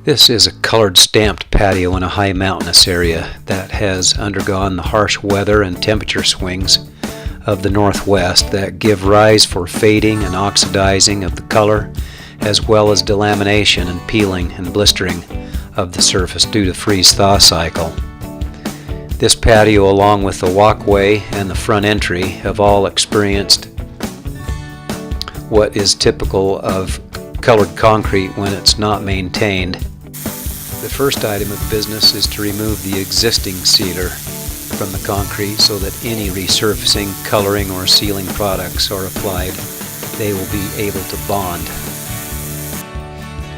This is a colored stamped patio in a high mountainous area that has undergone the harsh weather and temperature swings of the Northwest that give rise for fading and oxidizing of the color, as well as delamination and peeling and blistering of the surface due to freeze-thaw cycle. This patio, along with the walkway and the front entry, have all experienced what is typical of colored concrete when it's not maintained. The first item of business is to remove the existing sealer from the concrete so that any resurfacing, coloring, or sealing products are applied. They will be able to bond.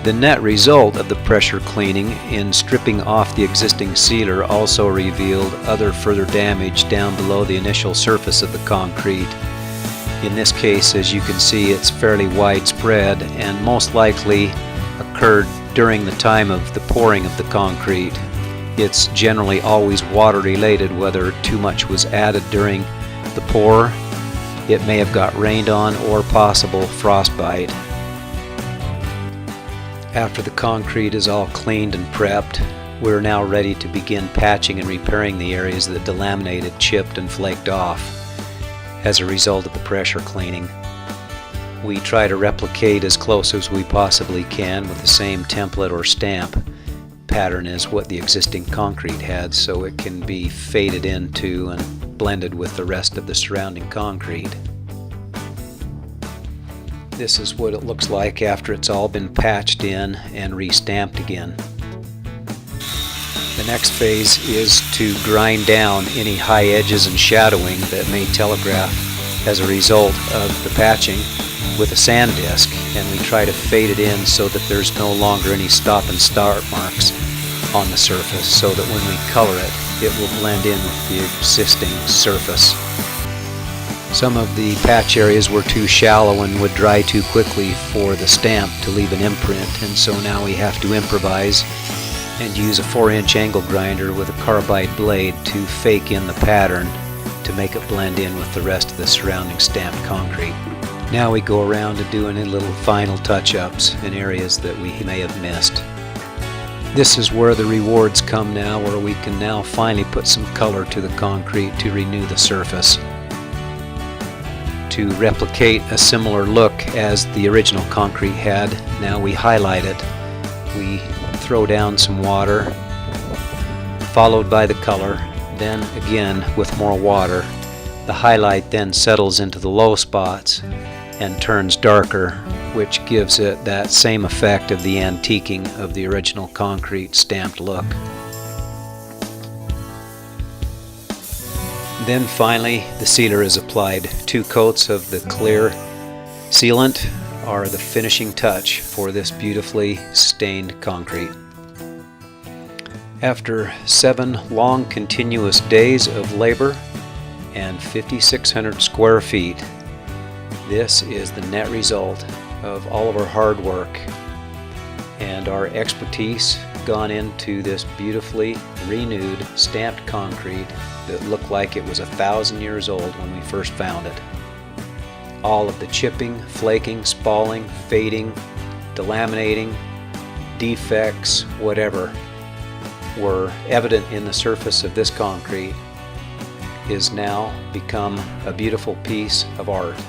The net result of the pressure cleaning in stripping off the existing sealer also revealed other further damage down below the initial surface of the concrete. In this case, as you can see, it's fairly widespread and most likely occurred during the time of the pouring of the concrete. It's generally always water related, whether too much was added during the pour, it may have got rained on, or possible frostbite. After the concrete is all cleaned and prepped, we're now ready to begin patching and repairing the areas that delaminated, chipped, and flaked off as a result of the pressure cleaning. We try to replicate as close as we possibly can with the same template or stamp pattern as what the existing concrete had, so it can be faded into and blended with the rest of the surrounding concrete. This is what it looks like after it's all been patched in and re-stamped again. The next phase is to grind down any high edges and shadowing that may telegraph as a result of the patching with a sand disc, and we try to fade it in so that there's no longer any stop and start marks on the surface, so that when we color it, it will blend in with the existing surface. Some of the patch areas were too shallow and would dry too quickly for the stamp to leave an imprint, and so now we have to improvise and use a 4-inch angle grinder with a carbide blade to fake in the pattern to make it blend in with the rest of the surrounding stamped concrete. Now we go around to doing a little final touch-ups in areas that we may have missed. This is where the rewards come now, where we can now finally put some color to the concrete to renew the surface. To replicate a similar look as the original concrete had, now we highlight it. We throw down some water, followed by the color, then again with more water. The highlight then settles into the low spots and turns darker, which gives it that same effect of the antiquing of the original concrete stamped look. Then finally the sealer is applied. 2 coats of the clear sealant are the finishing touch for this beautifully stained concrete. After 7 long continuous days of labor and 5,600 square feet, this is the net result of all of our hard work and our expertise gone into this beautifully renewed stamped concrete that looked like it was 1,000 years old when we first found it. All of the chipping, flaking, spalling, fading, delaminating, defects, whatever, were evident in the surface of this concrete is now become a beautiful piece of art.